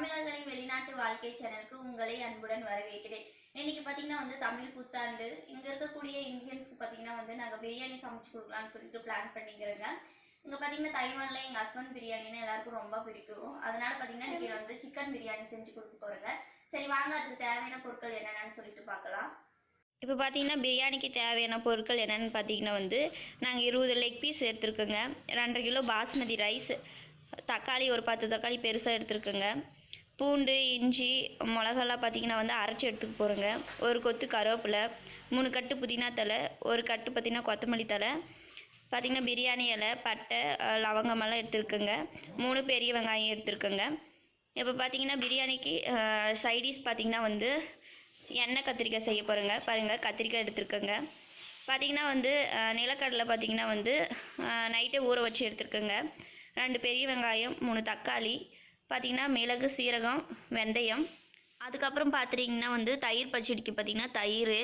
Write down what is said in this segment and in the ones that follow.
தமிழர்களின் வெளிநாட்டு வாழ்க்கை சேனலுக்கு உங்களை அன்புடன் வரவேற்கிறேன். இன்னைக்கு பாத்தீங்கன்னா தமிழ் புத்தாண்டு. இங்க இருக்கக்கூடிய இந்தியன்ஸ்க்கு பாத்தீங்கன்னா நாங்க பிரியாணி சமைச்சு கொடுக்கலாம்னு சொல்லிட்டு பிளான் பண்ணிக்கிறோங்க. இங்க பாத்தீங்கன்னா தைவான்ல எங்க ஹஸ்பண்ட் பிரியாணின்னா எல்லாருக்கும் ரொம்ப பிடிக்கும். அதனால பாத்தீங்கன்னா இன்னைக்கு சிக்கன் பிரியாணி செஞ்சு கொடுக்க போறேங்க. சரி வாங்க, அதுக்கு தேவையான பொருட்கள் என்னென்னு சொல்லிட்டு பார்க்கலாம். இப்போ பார்த்தீங்கன்னா பிரியாணிக்கு தேவையான பொருட்கள் என்னென்னு பார்த்தீங்கன்னா நாங்கள் 20 லெக் பீஸ் எடுத்துருக்கோங்க, 2.5 கிலோ பாஸ்மதி ரைஸ், தக்காளி ஒரு 10 தக்காளி பெருசாக எடுத்துருக்குங்க, பூண்டு இஞ்சி மிளகாலாம் பார்த்தீங்கன்னா அரைச்சி எடுத்துக்க போகிறோங்க, ஒரு கொத்து கருவேப்பிலை, 3 கட்டு புதினா தலை, ஒரு கட்டு பார்த்திங்கன்னா கொத்தமல்லி தலை, பார்த்திங்கன்னா பிரியாணி இலை, பட்டை லவங்கமெல்லாம் எடுத்துருக்குங்க, 3 பெரிய வெங்காயம் எடுத்துருக்குங்க. இப்போ பார்த்தீங்கன்னா பிரியாணிக்கு சைடிஷ் பார்த்திங்கன்னா எண்ணெய் கத்திரிக்காய் செய்ய போகிறேங்க. பாருங்கள், கத்திரிக்காய் எடுத்துருக்கேங்க. பார்த்திங்கன்னா நிலக்கடலை பார்த்திங்கன்னா நைட்டே ஊற வச்சு எடுத்துருக்கேங்க. 2 பெரிய வெங்காயம், 3 தக்காளி, பார்த்திங்கன்னா மிளகு சீரகம் வெந்தயம். அதுக்கப்புறம் பார்த்துட்டிங்கன்னா தயிர் பச்சடிக்கு பார்த்திங்கன்னா தயிர்,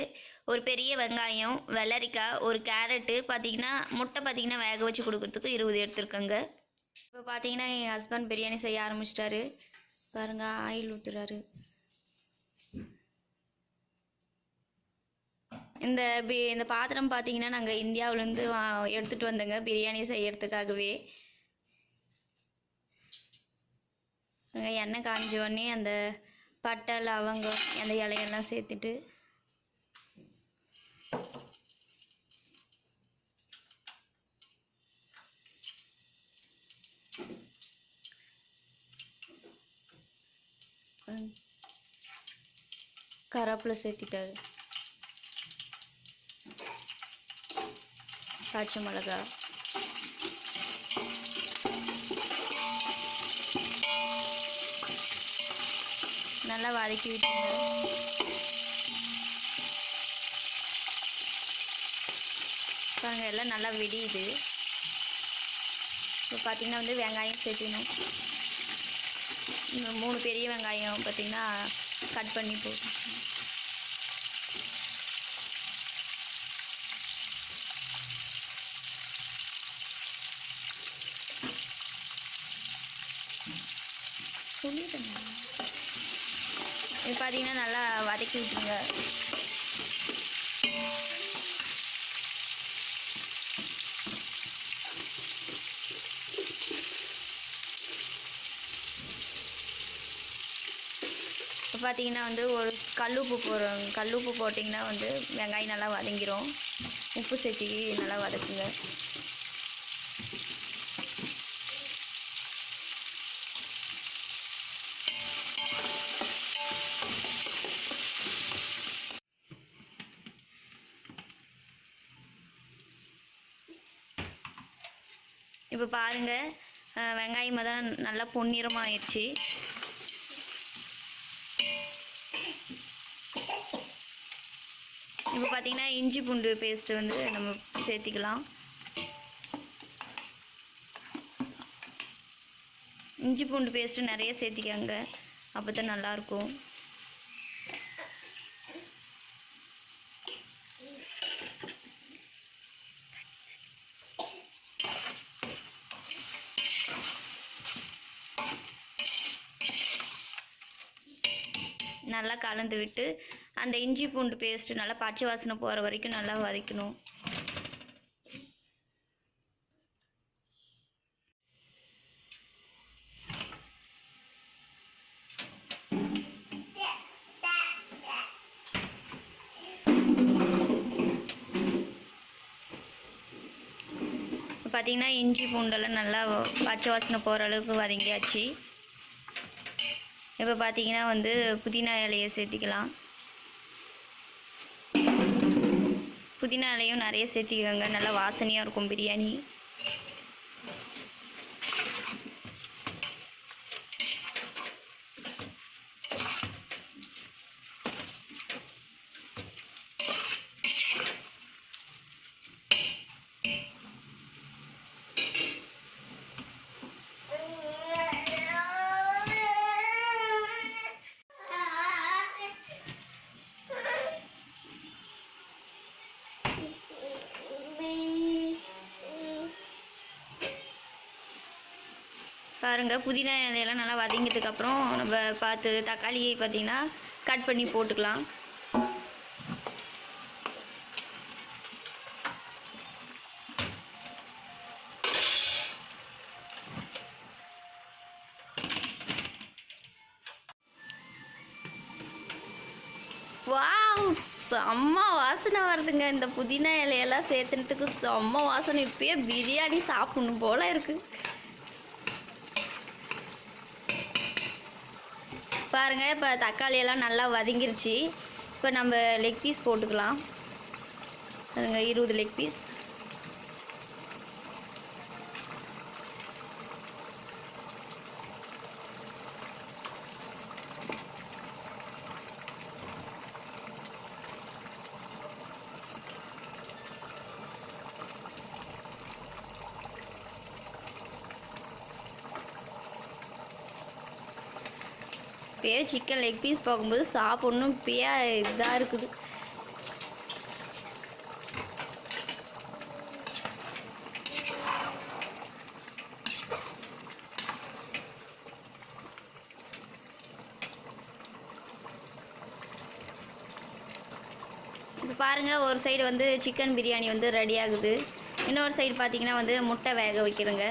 ஒரு பெரிய வெங்காயம், வெள்ளரிக்காய், ஒரு கேரட்டு, பார்த்திங்கன்னா முட்டை பார்த்திங்கன்னா வேக வச்சு கொடுக்குறதுக்கு 20 எடுத்துருக்கேங்க. இப்போ பார்த்திங்கன்னா என் ஹஸ்பண்ட் பிரியாணி செய்ய ஆரம்பிச்சிட்டாரு. பாருங்கள், ஆயில் ஊற்றுறாரு. இந்த பாத்திரம் பார்த்தீங்கன்னா நாங்கள் இந்தியாவிலேருந்து எடுத்துகிட்டு வந்தோங்க பிரியாணி செய்யறதுக்காகவே. எண்ணெய் காஞ்ச உடனே அந்த பட்டை லவங்கம் அந்த இலையெல்லாம் சேர்த்துட்டு கருவேப்பிலை சேர்த்திட்டாரு, பச்சை மிளகா, நல்லா வதக்கி விட்டுங்க. பாருங்க, எல்லாம் நல்லா விடியுது. இப்போ பார்த்தீங்கன்னா வெங்காயம் சேர்த்தினோம். 3 பெரிய வெங்காயம் பார்த்திங்கன்னா கட் பண்ணி போட்டு இது பார்த்தீங்கன்னா நல்லா வதக்கி விட்டுருங்க. இப்போ பார்த்தீங்கன்னா ஒரு கல்லுப்பு போடுறோம். கல்லுப்பு போட்டிங்கன்னா வெங்காயம் நல்லா வதங்கிடும். உப்பு சேர்த்தி நல்லா வதக்குங்க. இப்போ பாருங்கள், வெங்காயம் தான் நல்லா பொன்னிறமாக ஆயிடுச்சு. இப்போ பார்த்தீங்கன்னா இஞ்சி பூண்டு பேஸ்ட்டு நம்ம சேர்த்திக்கலாம். இஞ்சி பூண்டு பேஸ்ட்டு நிறைய சேர்த்திக்காங்க, அப்போ தான் நல்லாயிருக்கும். நல்லா கலந்து விட்டு அந்த இஞ்சி பூண்டு பேஸ்ட்டு நல்லா பச்சை வாசனை போகிற வரைக்கும் நல்லா வதக்கணும். பார்த்தீங்கன்னா இஞ்சி பூண்டெல்லாம் நல்லா பச்சை வாசனை போகிற அளவுக்கு வதங்கியாச்சு. இப்போ பார்த்தீங்கன்னா புதினா இலையை சேர்த்திக்கலாம். புதினா இலையும் நிறைய சேர்த்திக்கோங்க, நல்லா வாசனையாக இருக்கும் பிரியாணி. பாருங்கள், புதினா இலையெல்லாம் நல்லா வதங்கிட்டதுக்கப்புறம் நம்ம பார்த்து தக்காளியை பார்த்திங்கன்னா கட் பண்ணி போட்டுக்கலாம். வாவ், செம்ம வாசனை வருதுங்க. இந்த புதினா இலையெல்லாம் சேர்த்துனதுக்கு செம்ம வாசனை. இப்பயே பிரியாணி சாப்பிடணும் போல இருக்கு. பாருங்க, இப்போ தக்காளி எல்லாம் நல்லா வதங்கிருச்சு. இப்போ நம்ம லெக் பீஸ் போட்டுக்கலாம். பாருங்க, 20 லெக் பீஸ். இப்போயே சிக்கன் லெக் பீஸ் பார்க்கும்போது சாப்பிட்ணும் இப்போயே இதாக இருக்குது. இப்போ பாருங்கள், ஒரு சைடு வந்து சிக்கன் பிரியாணி வந்து ரெடி ஆகுது. இன்னொரு சைடு பார்த்தீங்கன்னா வந்து முட்டை வேக வைக்கிறேங்க.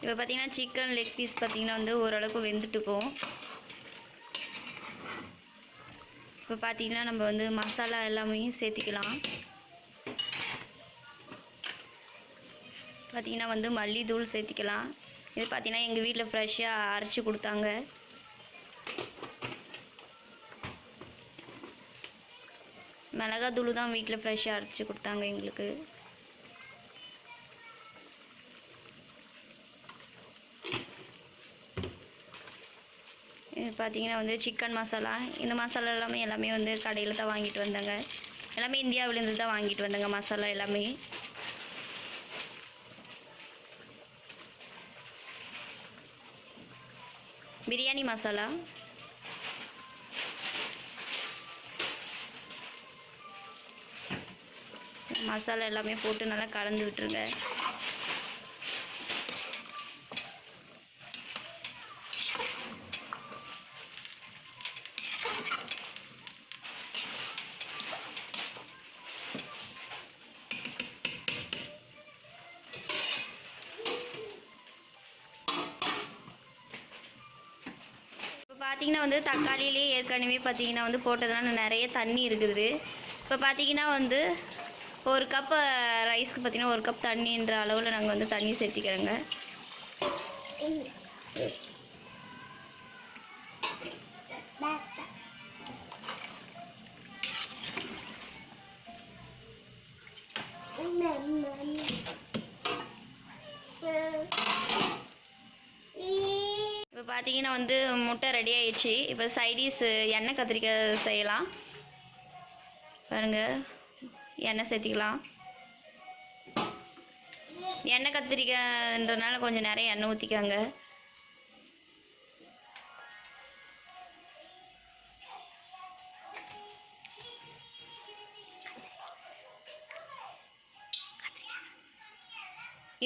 இப்போ பார்த்தீங்கன்னா சிக்கன் லெக் பீஸ் பார்த்தீங்கன்னா வந்து ஓரளவுக்கு வெந்துட்டுக்கும். இப்போ பார்த்தீங்கன்னா நம்ம வந்து மசாலா எல்லாமே சேர்த்திக்கலாம். பார்த்தீங்கன்னா வந்து மல்லித்தூள் சேர்த்திக்கலாம். இது பார்த்தீங்கன்னா எங்கள் வீட்டில் ஃப்ரெஷ்ஷாக அரைச்சி கொடுத்தாங்க. மிளகாத்தூள் தான் வீட்டில் ஃப்ரெஷ்ஷாக அரைச்சி கொடுத்தாங்க எங்களுக்கு. இது பார்த்தீங்கன்னா வந்து சிக்கன் மசாலா. இந்த மசாலா எல்லாமே வந்து கடையில் தான் வாங்கிட்டு வந்தாங்க. எல்லாமே இந்தியாவிலேருந்து தான் வாங்கிட்டு வந்தாங்க மசாலா எல்லாமே. பிரியாணி மசாலா. மசாலா எல்லாமே போட்டு நல்லா கலந்து விட்டுருங்க. பார்த்தீங்கன்னா வந்து தக்காளியிலே ஏற்கனவே பார்த்தீங்கன்னா வந்து போட்டதுனால நிறைய தண்ணி இருக்குது. இப்போ பார்த்தீங்கன்னா வந்து ஒரு கப் ரைஸ்க்கு பார்த்தீங்கன்னா ஒரு கப் தண்ணின்ற அளவில் நாங்கள் வந்து தண்ணி சேர்த்திக்கிறோங்க. இப்போ பார்த்தீங்கன்னா வந்து முட்டை ரெடி ஆயிடுச்சு. இப்போ சைடிஸ் எண்ணெய் கத்திரிக்காய் செய்யலாம். பாருங்கள், எண்ணெய் சேர்த்திக்கலாம். எண்ணெய் கத்திரிக்காய்ன்றனால கொஞ்சம் நிறைய எண்ணெய் ஊற்றிக்காங்க.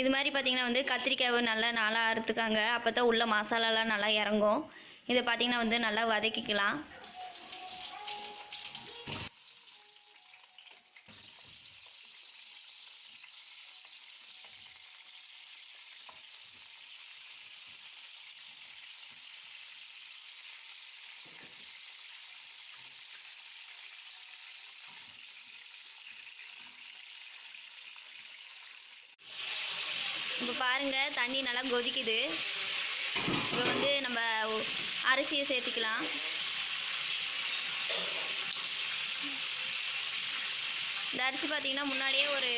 இது மாதிரி பார்த்தீங்கன்னா வந்து கத்திரிக்காயை நல்லா நாளாக அறுத்துக்காங்க. அப்போ தான் உள்ள மசாலாலாம் நல்லா இறங்கும். இதை பார்த்தீங்கன்னா வந்து நல்லா வதக்கிக்கலாம். இப்போ பாருங்கள், தண்ணி நல்லா கொதிக்குது. இப்போ வந்து நம்ம அரிசியை சேர்த்திக்கலாம். இந்த அரிசி பார்த்தீங்கன்னா முன்னாடியே ஒரு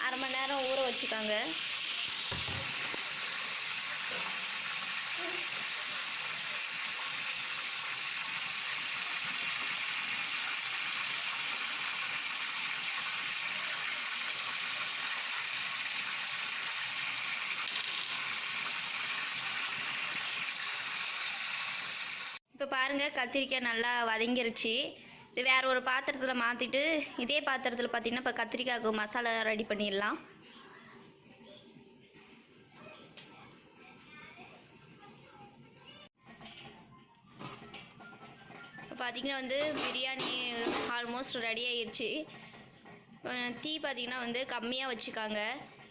அரை மணி நேரம் ஊற வச்சுக்காங்க. இப்போ பாருங்கள், கத்திரிக்காய் நல்லா வதங்கிருச்சு. இது வேற ஒரு பாத்திரத்தில் மாற்றிட்டு இதே பாத்திரத்தில் பார்த்தீங்கன்னா இப்போ கத்திரிக்காய்க்கு மசாலா ரெடி பண்ணிடலாம். இப்போ பார்த்தீங்கன்னா வந்து பிரியாணி ஆல்மோஸ்ட் ரெடி ஆயிடுச்சு. தீ பார்த்தீங்கன்னா வந்து கம்மியாக வச்சுக்காங்க,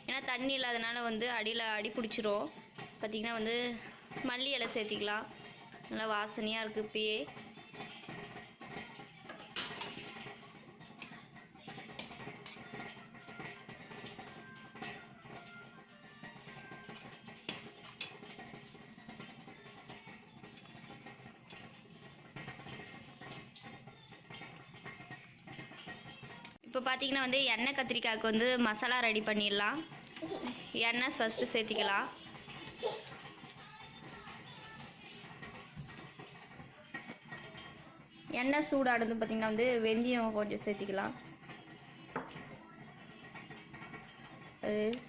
ஏன்னா தண்ணி இல்லாதனால வந்து அடியில் அடி பிடிச்சிரும். பார்த்தீங்கன்னா வந்து மல்லி இலை சேர்த்திக்கலாம், நல்லா வாசனையாக இருக்குது இப்பயே. இப்போ பார்த்தீங்கன்னா வந்து எண்ணெய் கத்திரிக்காய்க்கு வந்து மசாலா ரெடி பண்ணிடலாம். எண்ணெய் ஃபஸ்ட்டு சேர்த்திக்கலாம். எண்ணெய் சூடானது பார்த்தீங்கன்னா வந்து வெந்தயம் கொஞ்சம் சேர்த்திக்கலாம்,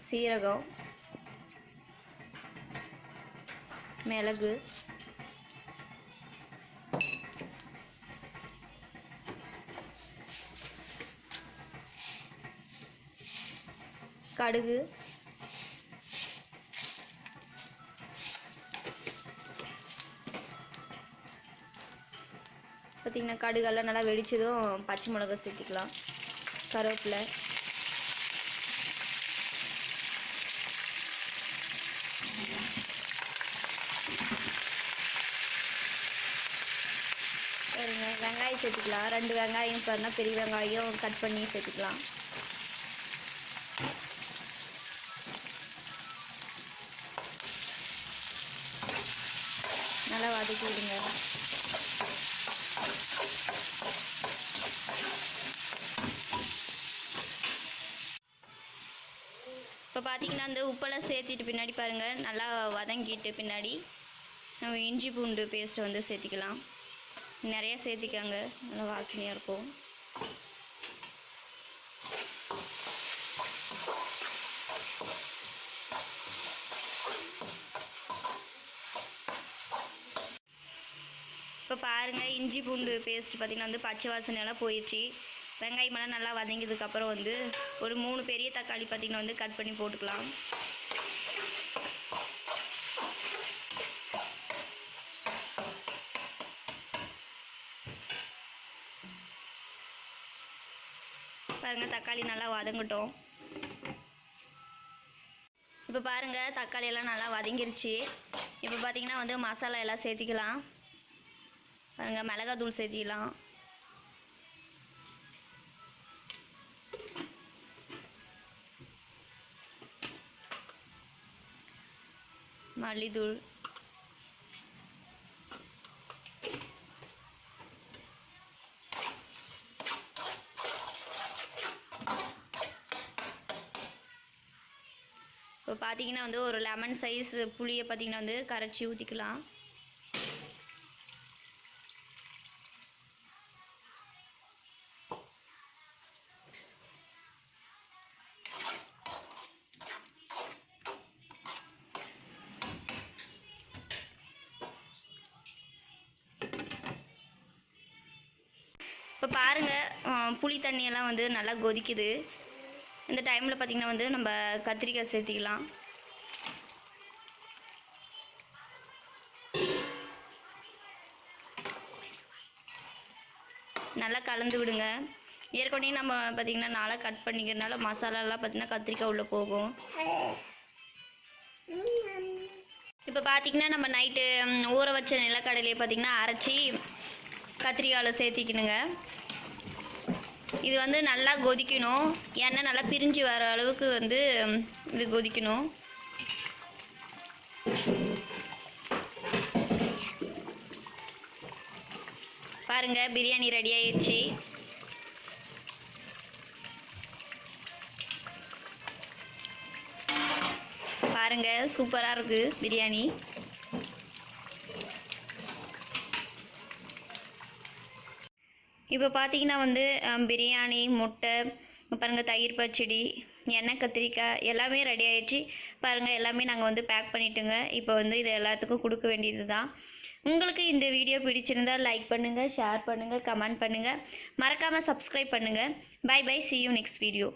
சீரகம், மிளகு, கடுகு, பார்த்திங்கன்னா கடுகெல்லாம் நல்லா வெடிச்சதும் பச்சை மிளகா சேர்த்திக்கலாம், கருவேப்பிலை, சரிங்க. வெங்காயம் சேர்த்திக்கலாம், 2 வெங்காயம் பாருங்கள், பெரிய வெங்காயம் கட் பண்ணி சேர்த்திக்கலாம். நல்லா வதக்கி விடுங்க. இப்போ பார்த்தீங்கன்னா அந்த உப்பெல்லாம் சேர்த்திட்டு பின்னாடி பாருங்கள் நல்லா வதங்கிட்டு பின்னாடி நம்ம இஞ்சி பூண்டு பேஸ்ட்டை வந்து சேர்த்திக்கலாம். நிறையா சேர்த்திக்காங்க, நல்லா வாசனையாக இருக்கும். இப்போ பாருங்கள் இஞ்சி பூண்டு பேஸ்ட் பார்த்திங்கன்னா வந்து பச்சை வாசனையெல்லாம் போயிடுச்சு. வெங்காயமெல்லாம் நல்லா வதங்கியதுக்கப்புறம் வந்து ஒரு 3 பெரிய தக்காளி பார்த்திங்கன்னா வந்து கட் பண்ணி போட்டுக்கலாம். பாருங்கள் தக்காளி நல்லா வதங்கட்டும். இப்போ பாருங்கள் தக்காளி எல்லாம் நல்லா வதங்கிருச்சு. இப்போ பார்த்திங்கன்னா வந்து மசாலா எல்லாம் சேர்த்திக்கலாம். பாருங்கள் மிளகாத்தூள் சேர்த்திக்கலாம், மல்லித்தூள், இப்போ பார்த்தீங்கன்னா வந்து ஒரு லெமன் சைஸ் புளியை பார்த்தீங்கன்னா வந்து கரைச்சி ஊற்றிக்கலாம். இப்போ பாருங்கள் புளி தண்ணியெல்லாம் வந்து நல்லா கொதிக்குது. இந்த டைமில் பார்த்திங்கன்னா வந்து நம்ம கத்திரிக்காய் சேர்த்திக்கலாம். நல்லா கலந்து விடுங்க. ஏற்கனவே நம்ம பார்த்திங்கன்னா நல்லா கட் பண்ணிக்கிறதுனால மசாலாலாம் பார்த்திங்கன்னா கத்திரிக்காய் உள்ளே போகும். இப்போ பார்த்திங்கன்னா நம்ம நைட்டு ஊற வச்ச நிலக்கடலையை பார்த்திங்கன்னா அரைச்சி கத்திரிக்காயில் சேர்த்திக்கணுங்க. இது வந்து நல்லா கொதிக்கணும், எண்ணெய் நல்லா பிரிஞ்சு வர அளவுக்கு வந்து இது கொதிக்கணும். பாருங்க பிரியாணி ரெடி ஆயிடுச்சு. பாருங்க சூப்பராக இருக்கு பிரியாணி. இப்போ பார்த்தீங்கன்னா வந்து பிரியாணி, முட்டை, பாருங்கள் தயிர் பச்சடி, எண்ணெய் கத்திரிக்காய் எல்லாமே ரெடி ஆயிடுச்சு. பாருங்கள் எல்லாமே நாங்கள் வந்து பேக் பண்ணிட்டோங்க. இப்போ வந்து இது எல்லாத்துக்கும் கொடுக்க வேண்டியது தான். உங்களுக்கு இந்த வீடியோ பிடிச்சிருந்தா லைக் பண்ணுங்கள், ஷேர் பண்ணுங்கள், கமெண்ட் பண்ணுங்கள், மறக்காமல் சப்ஸ்கிரைப் பண்ணுங்கள். Bye bye, see you next video.